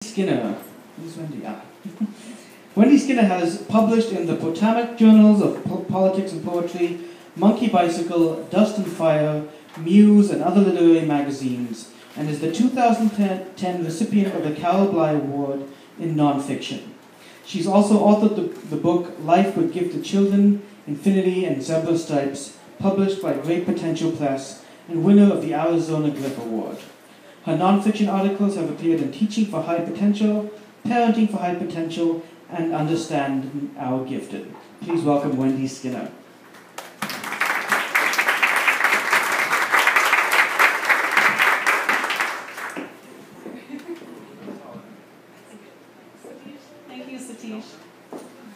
Skinner. Who's Wendy? Wendy Skinner has published in the Potomac Journals of Politics and Poetry, Monkey Bicycle, Dust and Fire, Muse, and other literary magazines, and is the 2010 recipient of the Carol Bly Award in nonfiction. She's also authored the book Life with Gifted Children, Infinity and Zebra Stripes, published by Great Potential Press, and winner of the Arizona Glyph Award. Her nonfiction articles have appeared in Teaching for High Potential, Parenting for High Potential, and Understand Our Gifted. Please welcome Wendy Skinner. Thank you, Satish.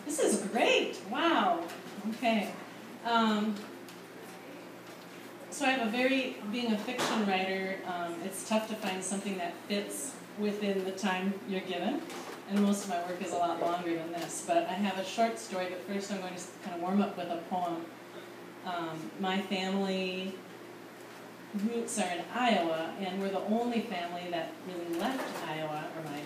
This is great. Wow. Okay. So I have being a fiction writer, it's tough to find something that fits within the time you're given. And most of my work is a lot longer than this. But I have a short story, but first I'm going to kind of warm up with a poem. My family roots are in Iowa, and we're the only family that really left Iowa, or my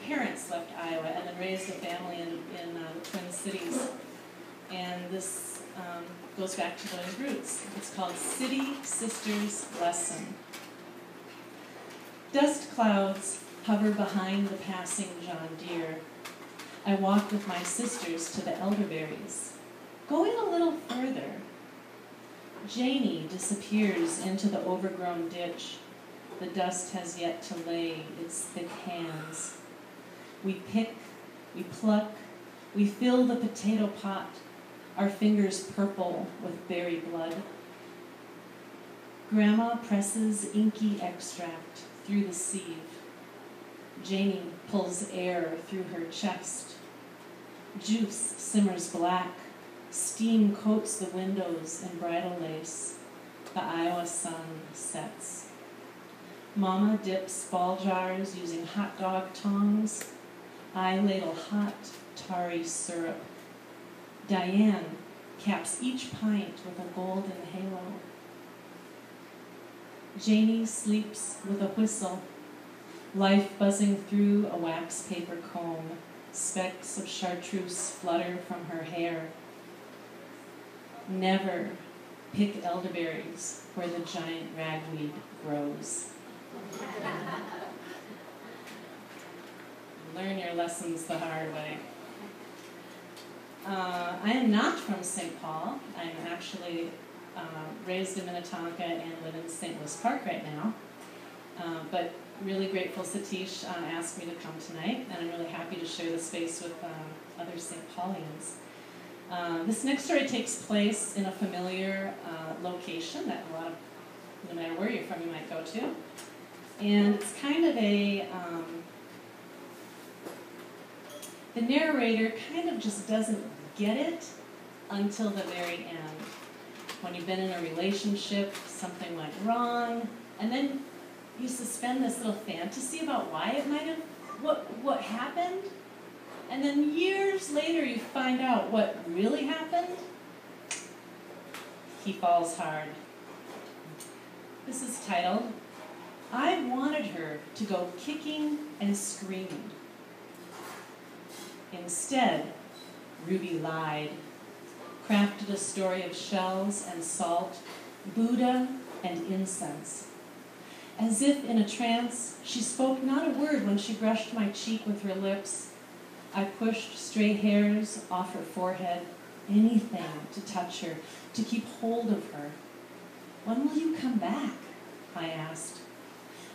parents left Iowa and then raised a family in the Twin Cities. And this goes back to those roots. It's called City Sisters Lesson. Dust clouds hover behind the passing John Deere. I walk with my sisters to the elderberries. Going a little further, Janie disappears into the overgrown ditch. The dust has yet to lay its thick hands. We pick, we pluck, we fill the potato pot, our fingers purple with berry blood. Grandma presses inky extract through the sieve. Janie pulls air through her chest. Juice simmers black. Steam coats the windows in bridal lace. The Iowa sun sets. Mama dips ball jars using hot dog tongs. I ladle hot, tarry syrup. Diane caps each pint with a golden halo. Janie sleeps with a whistle, life buzzing through a wax paper comb. Specks of chartreuse flutter from her hair. Never pick elderberries where the giant ragweed grows. Learn your lessons the hard way. I am not from St. Paul. I'm actually raised in Minnetonka and live in St. Louis Park right now. But really grateful Satish asked me to come tonight, and I'm really happy to share the space with other St. Paulians. This next story takes place in a familiar location that a lot of, no matter where you're from, you might go to. And it's kind of the narrator kind of just doesn't get it until the very end. When you've been in a relationship, something went wrong, and then you suspend this little fantasy about why it might have, what happened, and then years later you find out what really happened. He falls hard. This is titled, I Wanted Her to Go Kicking and Screaming. Instead, Ruby lied, crafted a story of shells and salt, Buddha and incense. As if in a trance, she spoke not a word when she brushed my cheek with her lips. I pushed stray hairs off her forehead, anything to touch her, to keep hold of her. When will you come back? I asked.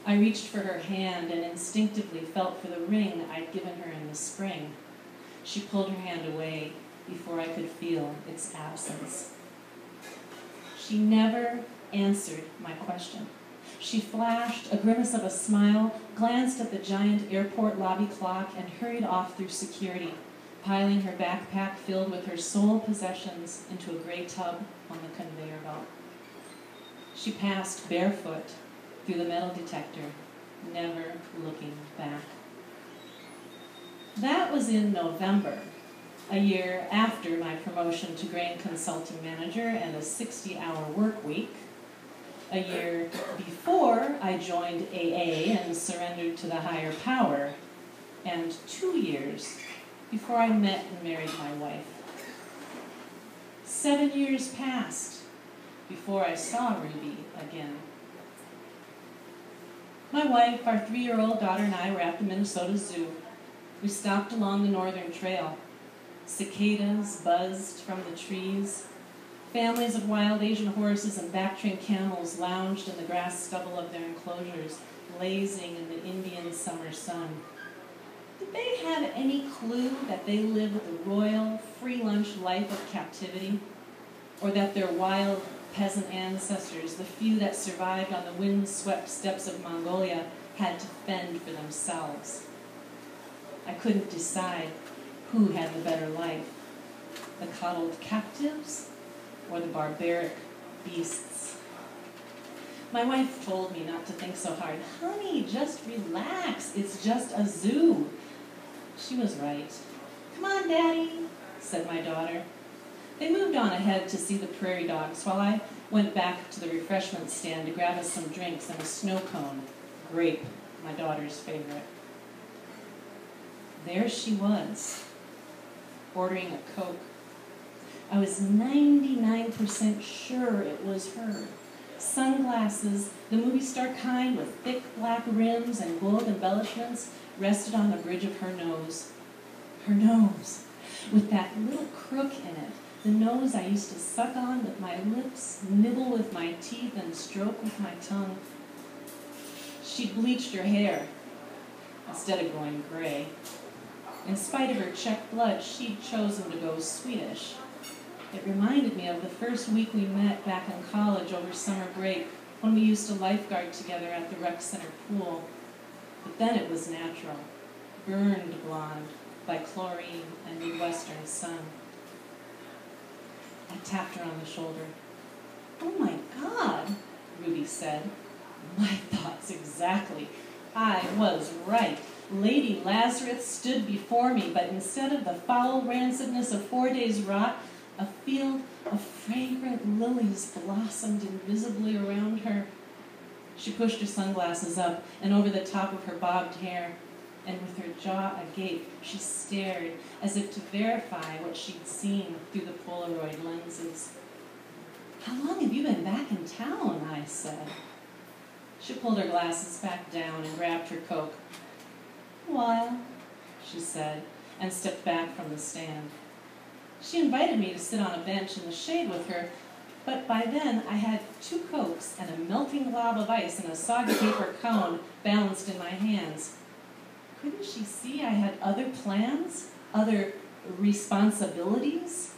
I reached for her hand and instinctively felt for the ring I'd given her in the spring. She pulled her hand away before I could feel its absence. She never answered my question. She flashed a grimace of a smile, glanced at the giant airport lobby clock, and hurried off through security, piling her backpack filled with her sole possessions into a gray tub on the conveyor belt. She passed barefoot through the metal detector, never looking back. That was in November, a year after my promotion to grain consulting manager and a 60-hour work week. A year before, I joined AA and surrendered to the higher power. And 2 years before I met and married my wife. 7 years passed before I saw Ruby again. My wife, our 3-year-old daughter, and I were at the Minnesota Zoo. We stopped along the northern trail. Cicadas buzzed from the trees. Families of wild Asian horses and back-trained camels lounged in the grass stubble of their enclosures, blazing in the Indian summer sun. Did they have any clue that they lived the royal, free-lunch life of captivity? Or that their wild peasant ancestors, the few that survived on the wind-swept steppes of Mongolia, had to fend for themselves? I couldn't decide who had the better life, the coddled captives or the barbaric beasts. My wife told me not to think so hard. Honey, just relax. It's just a zoo. She was right. Come on, Daddy, said my daughter. They moved on ahead to see the prairie dogs while I went back to the refreshment stand to grab us some drinks and a snow cone, grape, my daughter's favorite. There she was, ordering a Coke. I was 99% sure it was her. Sunglasses, the movie star kind with thick black rims and gold embellishments, rested on the bridge of her nose. Her nose, with that little crook in it, the nose I used to suck on with my lips, nibble with my teeth, and stroke with my tongue. She'd bleached her hair instead of going gray. In spite of her Czech blood, she'd chosen to go Swedish. It reminded me of the first week we met back in college over summer break when we used to lifeguard together at the rec center pool. But then it was natural, burned blonde by chlorine and Midwestern sun. I tapped her on the shoulder. "Oh my God," Ruby said. My thoughts exactly. I was right. Lady Lazarus stood before me, but instead of the foul rancidness of 4 days' rot, a field of fragrant lilies blossomed invisibly around her. She pushed her sunglasses up and over the top of her bobbed hair, and with her jaw agape, she stared as if to verify what she'd seen through the Polaroid lenses. "How long have you been back in town?" I said. She pulled her glasses back down and grabbed her Coke. "A while," she said, and stepped back from the stand. She invited me to sit on a bench in the shade with her, but by then I had 2 Cokes and a melting glob of ice and a soggy paper cone balanced in my hands. Couldn't she see I had other plans, other responsibilities?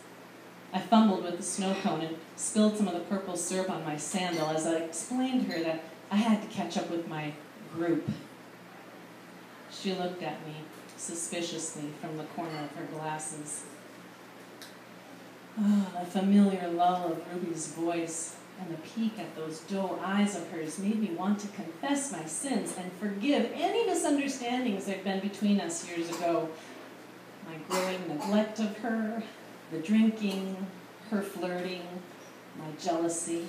I fumbled with the snow cone and spilled some of the purple syrup on my sandal as I explained to her that I had to catch up with my group. She looked at me suspiciously from the corner of her glasses. Oh, the familiar lull of Ruby's voice and the peek at those doe eyes of hers made me want to confess my sins and forgive any misunderstandings that had been between us years ago. My growing neglect of her, the drinking, her flirting, my jealousy.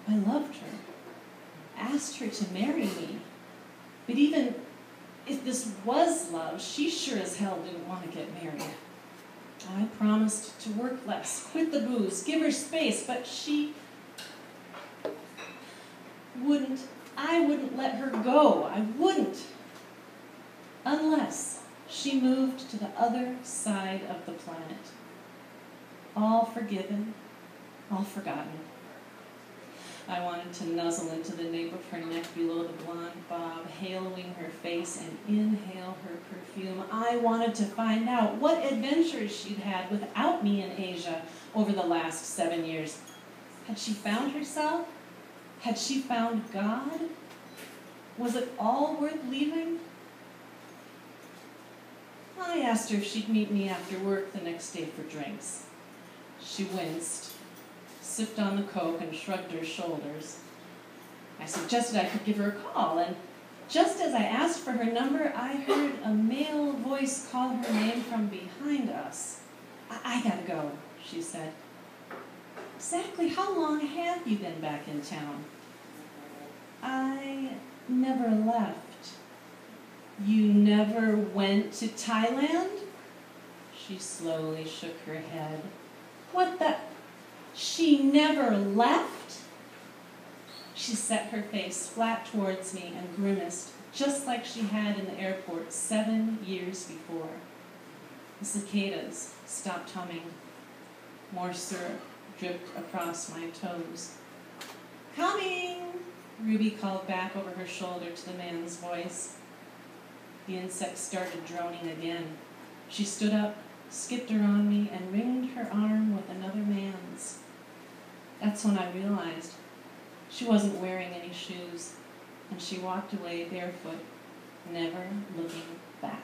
I loved her, asked her to marry me. But even if this was love, she sure as hell didn't want to get married. I promised to work less, quit the booze, give her space, but she wouldn't. I wouldn't let her go. I wouldn't. Unless she moved to the other side of the planet. All forgiven, all forgotten. I wanted to nuzzle into the nape of her neck below the blonde bob, haloing her face and inhale her perfume. I wanted to find out what adventures she'd had without me in Asia over the last 7 years. Had she found herself? Had she found God? Was it all worth leaving? I asked her if she'd meet me after work the next day for drinks. She winced, sipped on the Coke, and shrugged her shoulders. I suggested I could give her a call, and just as I asked for her number, I heard a male voice call her name from behind us. I gotta go," she said. Exactly how long have you been back in town? I never left. You never went to Thailand? She slowly shook her head. What the? She never left? She set her face flat towards me and grimaced, just like she had in the airport 7 years before. The cicadas stopped humming. More syrup dripped across my toes. Coming! Ruby called back over her shoulder to the man's voice. The insect started droning again. She stood up, skipped around me, and ringed her arm with another man's. That's when I realized she wasn't wearing any shoes, and she walked away barefoot, never looking back.